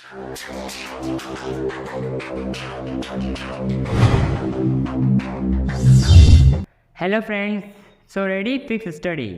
Hello friends, so ready fix study.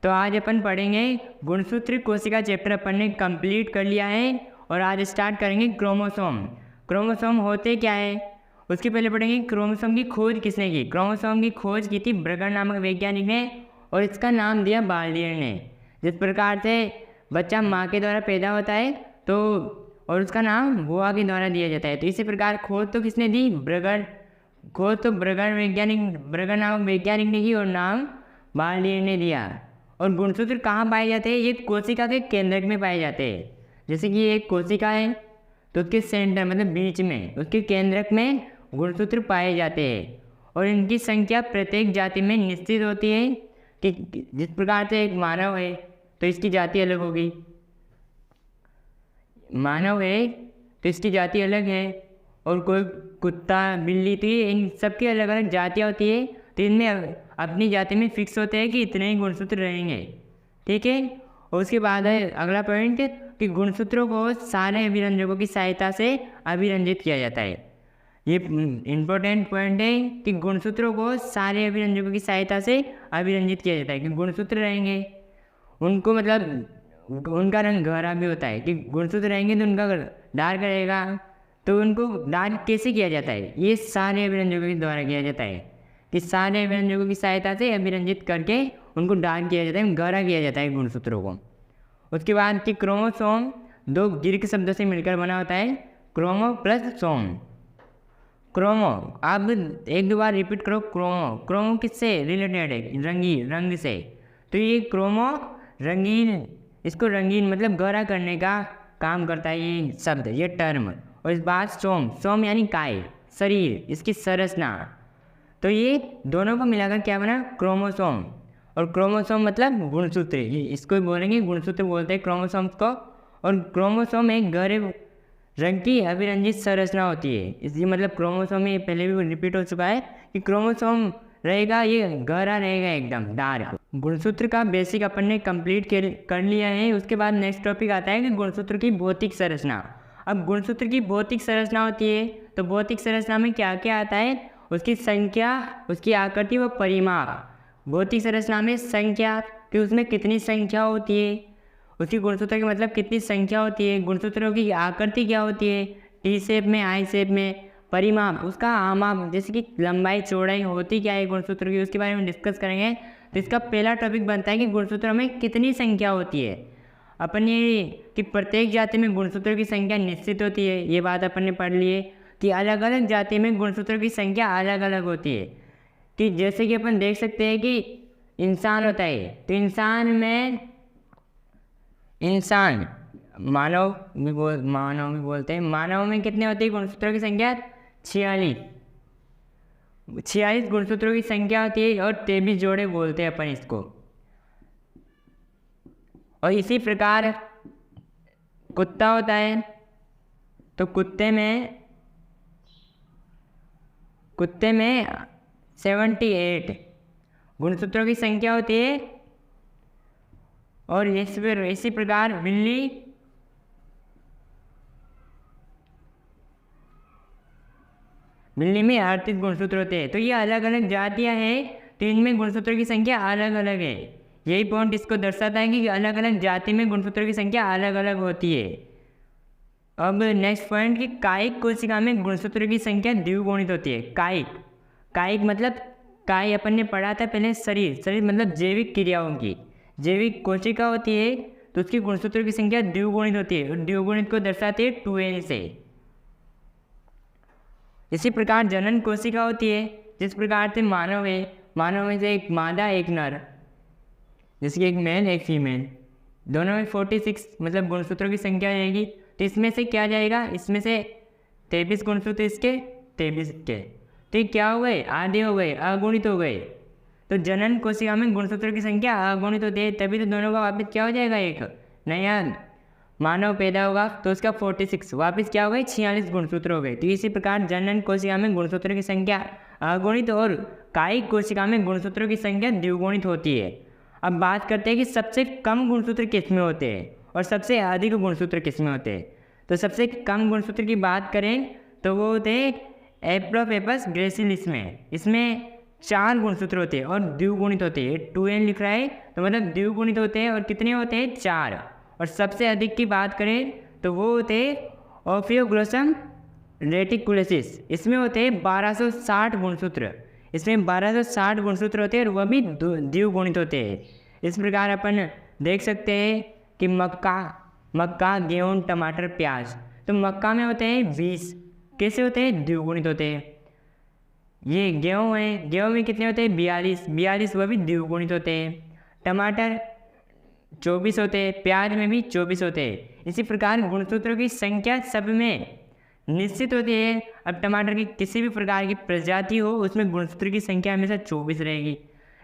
तो आज अपन पढ़ेंगे गुणसूत्र कोशिका चैप्टर अपन ने कंप्लीट कर लिया है और आज स्टार्ट करेंगे क्रोमोसोम। क्रोमोसोम होते क्या है उसके पहले पढ़ेंगे क्रोमोसोम की खोज किसने की। क्रोमोसोम की खोज की थी ब्रगर नामक वैज्ञानिक ने और इसका नाम दिया बार्लियर ने। जिस प्रकार से बच्चा माँ के द्वारा पैदा होता है तो और उसका नाम बुआ के द्वारा दिया जाता है, तो इसी प्रकार खोज तो किसने दी, ब्रगर। खोज तो ब्रगर नामक वैज्ञानिक ने की और नाम बार्लियर ने दिया। और गुणसूत्र कहाँ पाए जाते हैं, ये कोशिका के केंद्रक में पाए जाते हैं। जैसे कि एक कोशिका है तो उसके सेंटर मतलब बीच में उसके केंद्रक में गुणसूत्र पाए जाते हैं और इनकी संख्या प्रत्येक जाति में निश्चित होती है कि जिस प्रकार से एक मानव है तो इसकी जाति अलग होगी, मानव है तो इसकी जाति अलग है, और कोई कुत्ता बिल्ली थी, इन सबकी अलग अलग जातियाँ होती है, तो इनमें अपनी जाति में फिक्स होते हैं कि इतने ही गुणसूत्र रहेंगे। ठीक है। और उसके बाद है अगला पॉइंट कि गुणसूत्रों को सारे अभिरंजकों की सहायता से अभिरंजित किया जाता है। ये इम्पोर्टेंट पॉइंट है कि गुणसूत्रों को सारे अभिरंजकों की सहायता से अभिरंजित किया जाता है। कि गुणसूत्र रहेंगे उनको मतलब उनका रंग गहरा भी होता है, कि गुणसूत्र रहेंगे तो उनका डार्क रहेगा, तो उनको डार्क कैसे किया जाता है, ये सारे अभिरंजकों के द्वारा किया जाता है। कि सारे अभिरंजकों की सहायता से अभिरंजित करके उनको डार्क किया जाता है, गहरा किया जाता है गुणसूत्रों को। उसके बाद कि क्रोमोसोम दो ग्रीक शब्दों से मिलकर बना होता है, क्रोमो प्लस सोम। क्रोमो आप एक दो बार रिपीट करो, क्रोमो। क्रोमो किससे रिलेटेड है, रंगीन, रंग से। तो ये क्रोमो रंगीन, इसको रंगीन मतलब गहरा करने का काम करता है ये शब्द, ये टर्म। और इस बात सोम, सोम यानी काय, शरीर, इसकी संरचना। तो ये दोनों को मिलाकर क्या बना, क्रोमोसोम। और क्रोमोसोम मतलब गुणसूत्र, इसको ही बोलेंगे, गुणसूत्र बोलते हैं क्रोमोसोम्स को। और क्रोमोसोम एक गहरे रंग की अभिरंजित संरचना होती है, इसलिए मतलब क्रोमोसोम में पहले भी रिपीट हो चुका है कि क्रोमोसोम रहेगा ये गहरा रहेगा एकदम डार्क। गुणसूत्र का बेसिक अपन ने कंप्लीट कर लिया है। उसके बाद नेक्स्ट टॉपिक आता है कि गुणसूत्र की भौतिक संरचना। अब गुणसूत्र की भौतिक संरचना होती है तो भौतिक संरचना में क्या क्या आता है, उसकी संख्या, उसकी आकृति व परिमाप। भौतिक संरचना में संख्या कि उसमें कितनी संख्या होती है, उसकी गुणसूत्र का मतलब कितनी संख्या होती है, गुणसूत्रों की आकृति क्या होती है, टी शेप में, आई शेप में। परिमाप उसका आमाप, जैसे कि लंबाई चौड़ाई होती क्या है गुणसूत्र की, उसके बारे में डिस्कस करेंगे। तो इसका पहला टॉपिक बनता है कि गुणसूत्रों में कितनी संख्या होती है। अपन ये कि प्रत्येक जाति में गुणसूत्रों की संख्या निश्चित होती है, ये बात अपन ने पढ़ ली है। कि अलग अलग जाति में गुणसूत्रों की संख्या अलग अलग होती है। कि जैसे कि अपन देख सकते हैं कि इंसान होता है तो इंसान में मानव भी बोलते हैं, मानव में कितने होते हैं गुणसूत्रों की संख्या, 46 गुणसूत्रों की संख्या होती है और 23 जोड़े बोलते हैं अपन इसको। और इसी प्रकार कुत्ता होता है तो कुत्ते में 78 गुणसूत्रों की संख्या होती है। और इसी प्रकार बिल्ली में 38 गुणसूत्र होते हैं। तो ये अलग अलग जातियां हैं तो इनमें गुणसूत्रों की संख्या अलग अलग है। यही पॉइंट इसको दर्शाता है कि अलग अलग जाति में गुणसूत्रों की संख्या अलग अलग होती है। अब नेक्स्ट पॉइंट कि कायिक कोशिका में गुणसूत्रों की संख्या द्विगुणित होती है। कायिक मतलब काय अपन ने पढ़ा था पहले, शरीर मतलब जैविक क्रियाओं की। जैविक कोशिका होती है तो उसकी गुणसूत्रों की संख्या द्विगुणित होती है और द्विगुणित को दर्शाते हैं 2n से। इसी प्रकार जनन कोशिका होती है, जिस प्रकार से मानव में से एक मादा एक नर, जैसे कि एक मेल एक फीमेल, दोनों में 46 मतलब गुणसूत्रों की संख्या रहेगी। तो इसमें से क्या जाएगा, इसमें से 23 गुणसूत्र इसके, 23 के, तो ये क्या हो गए, आधे हो गए, अगुणित हो गए। तो जनन कोशिका में गुणसूत्रों की संख्या अगुणित होती है, तभी तो दोनों का वापस क्या हो जाएगा, एक नया मानव पैदा होगा तो उसका 46 वापस क्या हो गए, 46 गुणसूत्र हो गए। तो इसी प्रकार जनन कोशिका में गुणसूत्रों की संख्या अगुणित और कायिक कोशिका में गुणसूत्रों की संख्या द्विगुणित होती है। अब बात करते हैं कि सबसे कम गुणसूत्र किस में होते हैं और सबसे अधिक गुणसूत्र किस में होते हैं। तो सबसे कम गुणसूत्र की बात करें तो वो होते हैं एप्रोफेपस ग्रेसिलिस में। इसमें 4 गुणसूत्र होते हैं और द्विगुणित होते हैं। 2n लिख रहा है तो मतलब द्विगुणित होते हैं और कितने होते हैं 4। और सबसे अधिक की बात करें तो वो होते हैं ओफियोग्लोसम रेटिकुलेसिस। इसमें होते हैं 1260 गुणसूत्र। इसमें 1260 गुणसूत्र होते हैं और वह भी द्विगुणित होते हैं। इस प्रकार अपन देख सकते हैं कि मक्का, गेहूँ, टमाटर, प्याज। तो मक्का में होते हैं 20, कैसे होते हैं? द्विगुणित होते हैं। ये गेहूँ है, गेहूँ में कितने होते हैं? 42, वह भी द्विगुणित होते हैं। टमाटर 24 होते हैं, प्याज में भी 24 होते हैं। इसी प्रकार गुणसूत्रों की संख्या सब में निश्चित होती है। अब टमाटर की किसी भी प्रकार की प्रजाति हो उसमें गुणसूत्र की संख्या हमेशा 24 रहेगी।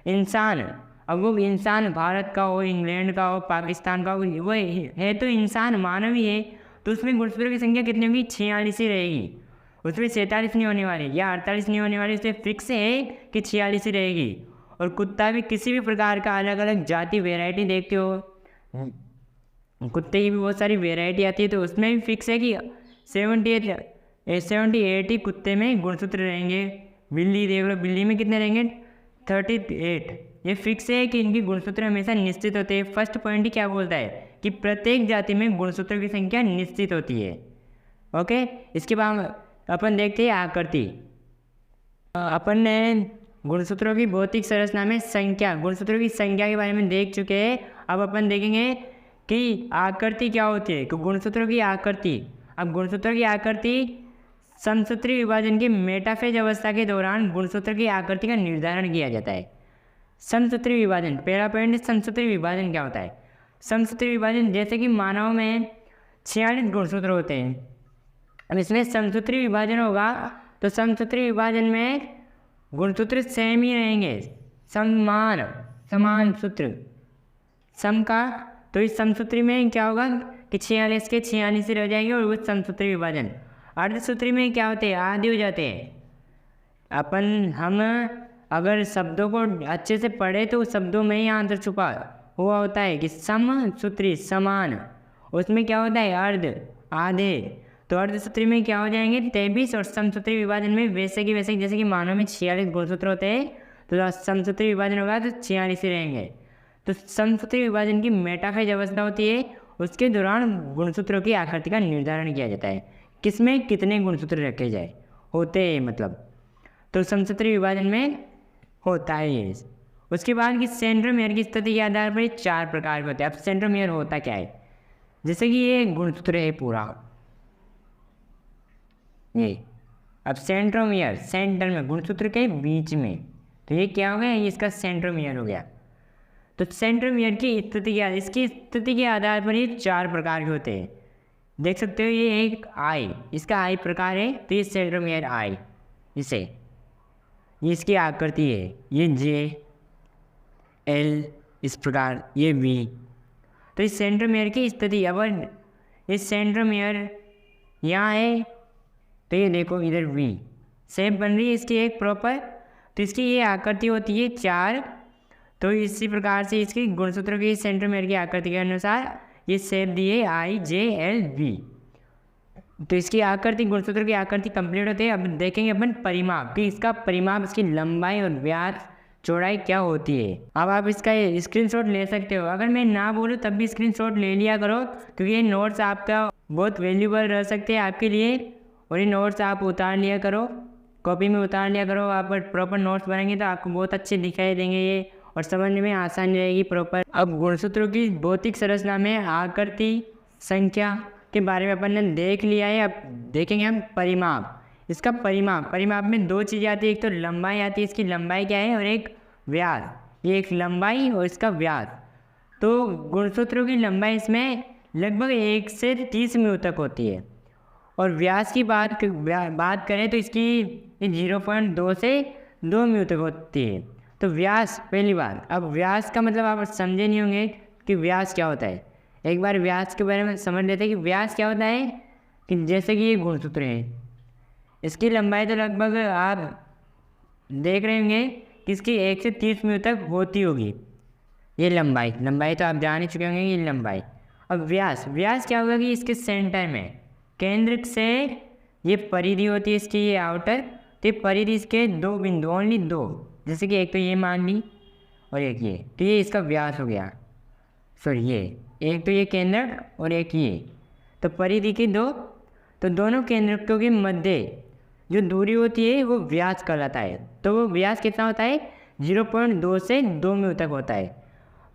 इंसान, अब वो इंसान भारत का हो, इंग्लैंड का हो, पाकिस्तान का हो, वो है तो इंसान मानव ही है, तो उसमें गुणसूत्रों की संख्या कितनी होगी? 46 ही रहेगी। उसमें 47 नहीं होने वाली या 48 नहीं होने वाली, उसमें फिक्स है कि 46 ही रहेगी। और कुत्ता भी किसी भी प्रकार का अलग अलग जाति वेराइटी देखते हो, कुत्ते की भी बहुत सारी वेराइटी आती है, तो उसमें भी फिक्स है कि 78 ही कुत्ते में गुणसूत्र रहेंगे। बिल्ली देख लो, बिल्ली में कितने रहेंगे? 38। ये फिक्स है कि इनकी गुणसूत्र हमेशा निश्चित होते हैं। फर्स्ट पॉइंट ही क्या बोलता है कि प्रत्येक जाति में गुणसूत्रों की संख्या निश्चित होती है। ओके, इसके बाद अपन देखते हैं आकृति। अपन ने गुणसूत्रों की भौतिक संरचना में गुणसूत्रों की संख्या के बारे में देख चुके हैं। अब अपन देखेंगे कि आकृति क्या होती है। गुणसूत्रों की आकृति, अब गुणसूत्रों की आकृति समसूत्री विभाजन की मेटाफेज अवस्था के दौरान गुणसूत्र की आकृति का निर्धारण किया जाता है। समसूत्री विभाजन, पहला पॉइंट, समसूत्री विभाजन क्या होता है? समसूत्री विभाजन, जैसे कि मानव में 46 गुणसूत्र होते हैं। अब इसमें समसूत्री विभाजन होगा तो समसूत्री विभाजन में गुणसूत्र सेम ही रहेंगे, समान सूत्र सम का। तो इस समसूत्री में क्या होगा कि 46 के 46 ही रह जाएंगे और वो समसूत्री विभाजन। अर्धसूत्री में क्या होते हैं? आधे हो जाते हैं। हम अगर शब्दों को अच्छे से पढ़े तो शब्दों में ही आंसर छुपा हुआ होता है कि समसूत्री समान, उसमें क्या होता है? अर्ध, आधे। तो अर्धसूत्री में क्या हो जाएंगे? 23। और समसूत्री विभाजन में वैसे की वैसे, जैसे कि मानव में 46 गुणसूत्र होते हैं तो समसूत्री विभाजन होगा तो 46 ही रहेंगे। तो समसूत्री विभाजन की मेटाफेज अवस्था होती है, उसके दौरान गुणसूत्रों की आकृति का निर्धारण किया जाता है। किसमें कितने गुणसूत्र रखे जाए होते हैं मतलब, तो समसूत्री विभाजन में होता है ये। उसके बाद कि सेंट्रोमियर की स्थिति के आधार पर 4 प्रकार के होते हैं। अब सेंट्रोमियर होता क्या है? जैसे कि ये गुणसूत्र है पूरा, ये अब सेंट्रोमियर सेंटर में, गुणसूत्र के बीच में, तो ये क्या हो गया? ये इसका सेंट्रोमियर हो गया। तो सेंट्रोमियर की स्थिति क्या, इसकी स्थिति के आधार पर ये 4 प्रकार के होते हैं। देख सकते हो ये एक आई, इसका आई प्रकार है, तो ये सेंट्रोमियर आई, इसे ये इसकी आकृति है, ये जे एल इस प्रकार, ये वी। तो इस सेंट्रोमियर की स्थिति, अब इस सेंट्रोमियर यहाँ है तो ये देखो इधर वी शेप बन रही है इसकी एक प्रॉपर, तो इसकी ये आकृति होती है 4। तो इसी प्रकार से इसकी गुणसूत्रों की सेंट्रोमियर की आकृति के अनुसार ये शेप दिए आई जे एल वी। तो इसकी आकृति, गुणसूत्र की आकृति कंप्लीट होती है। अब देखेंगे अपन परिमाप कि इसका परिमाप, इसकी लंबाई और व्यास चौड़ाई क्या होती है। अब आप इसका स्क्रीनशॉट ले सकते हो, अगर मैं ना बोलूँ तब भी स्क्रीनशॉट ले लिया करो, क्योंकि ये नोट्स आपका बहुत वैल्यूबल रह सकते हैं आपके लिए। और ये नोट्स आप उतार लिया करो, कॉपी में उतार लिया करो। आप प्रॉपर नोट्स बनाएंगे तो आपको बहुत अच्छे दिखाई देंगे ये, और समझने में आसानी रहेगी प्रॉपर। अब गुणसूत्रों की भौतिक संरचना में आकृति संख्या के बारे में अपन ने देख लिया है। अब देखेंगे हम परिमाप। इसका परिमाप में 2 चीज़ें आती है, एक तो लंबाई आती है, इसकी लंबाई क्या है, और एक व्यास। ये एक लंबाई और इसका व्यास। तो गुणसूत्रों की लंबाई इसमें लगभग 1 से 30 म्यू तक होती है। और व्यास की बात करें तो इसकी 0.2 से 2 म्यू तक होती है। तो व्यास, पहली बात, अब व्यास का मतलब आप समझे नहीं होंगे कि व्यास क्या होता है। एक बार व्यास के बारे में समझ लेते हैं कि व्यास क्या होता है। कि जैसे कि ये गुणसूत्र है, इसकी लंबाई तो लगभग आप देख रहे होंगे कि इसकी 1 से 30 म्यू तक होती होगी। ये लंबाई तो आप जान ही चुके होंगे, ये लंबाई। अब व्यास क्या होगा कि इसके सेंटर में, केंद्र से ये परिधि होती है इसकी, ये आउटर, तो ये परिधि इसके दो बिंदु, ओनली दो, जैसे कि एक तो ये मान ली और एक ये, तो ये इसका व्यास हो गया। सॉरी, ये एक तो ये केंद्र और एक ये, तो परिधि की दो, तो दोनों केंद्रकों के मध्य जो दूरी होती है वो व्यास कहलाता है। तो वो व्यास कितना होता है? 0.2 से 2 मीटर तक होता है।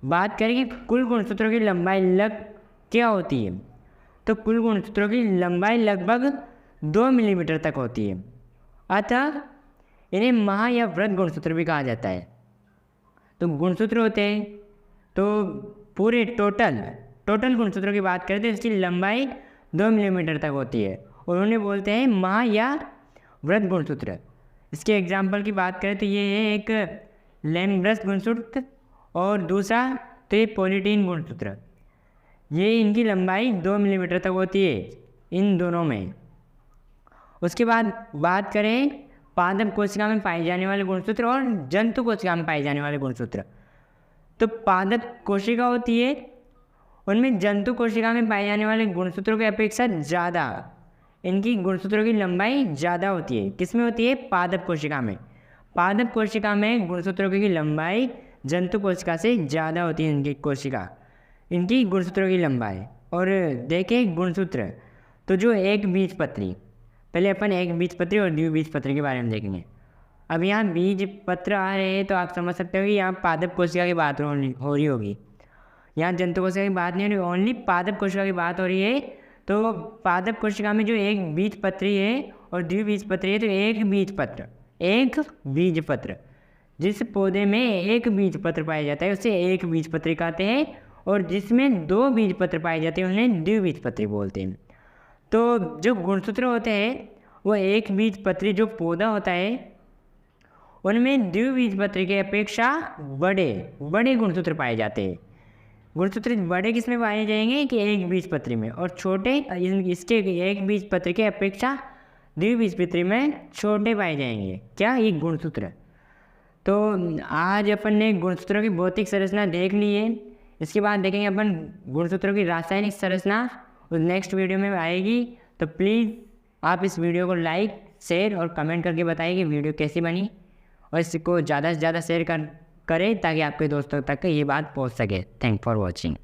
बात करें कि कुल गुणसूत्रों की लंबाई क्या होती है, तो कुल गुणसूत्रों की लंबाई लगभग 2 मिलीमीटर तक होती है। अतः इन्हें महा या वृत्त गुणसूत्र भी कहा जाता है। तो गुणसूत्र होते हैं, तो पूरे टोटल गुणसूत्रों की बात करें तो इसकी लंबाई 2 मिलीमीटर तक होती है और उन्हें बोलते हैं महा या वृत्त गुणसूत्र। इसके एग्जाम्पल की बात करें तो ये है एक लैम्ब्रस गुणसूत्र और दूसरा तो ये पॉलीटीन गुणसूत्र। ये इनकी लंबाई 2 मिलीमीटर तक होती है इन दोनों में। उसके बाद बात करें पादप कोशिका में पाए जाने वाले गुणसूत्र और जंतु कोशिका में पाए जाने वाले गुणसूत्र। तो पादप कोशिका होती है, उनमें जंतु कोशिका में पाए जाने वाले गुणसूत्रों की अपेक्षा ज़्यादा इनकी गुणसूत्रों की लंबाई ज़्यादा होती है। किसमें होती है? पादप कोशिका में। पादप कोशिका में गुणसूत्रों की लंबाई जंतु कोशिका से ज़्यादा होती है इनकी गुणसूत्रों की लंबाई। और देखें गुणसूत्र, तो जो एक बीजपत्री, पहले अपन एक बीजपत्री और द्विबीजपत्री के बारे में देखेंगे। अब यहाँ बीजपत्र आ रहे हैं तो आप समझ सकते हो कि यहाँ पादप कोशिका की बात हो रही होगी, यहाँ जंतु कोशिका की बात नहीं हो रही, ओनली पादप कोशिका की बात हो रही है। तो पादप कोशिका में जो एक बीजपत्री है और द्विबीजपत्री है, तो एक बीजपत्र जिस पौधे में एक बीजपत्र पाया जाता है उसे एक बीजपत्री कहते हैं, और जिसमें 2 बीजपत्र पाए जाते हैं उन्हें द्विबीजपत्री बोलते हैं। तो जो गुणसूत्र होते हैं वो एक बीजपत्री जो पौधा होता है उनमें द्विबीजपत्री की अपेक्षा बड़े गुणसूत्र पाए जाते हैं। गुणसूत्र बड़े किस में पाए जाएंगे कि एक बीजपत्री में, और छोटे इसके एक बीजपत्री की अपेक्षा द्विबीजपत्री में छोटे पाए जाएंगे। क्या? ये गुणसूत्र। तो आज अपन ने गुणसूत्रों की भौतिक संरचना देख ली है। इसके बाद देखेंगे अपन गुणसूत्रों की रासायनिक संरचना, उस नेक्स्ट वीडियो में आएगी। तो प्लीज़ आप इस वीडियो को लाइक, शेयर और कमेंट करके बताइए कि वीडियो कैसी बनी, और इसको ज़्यादा से ज़्यादा शेयर करें ताकि आपके दोस्तों तक ये बात पहुंच सके। Thank for watching.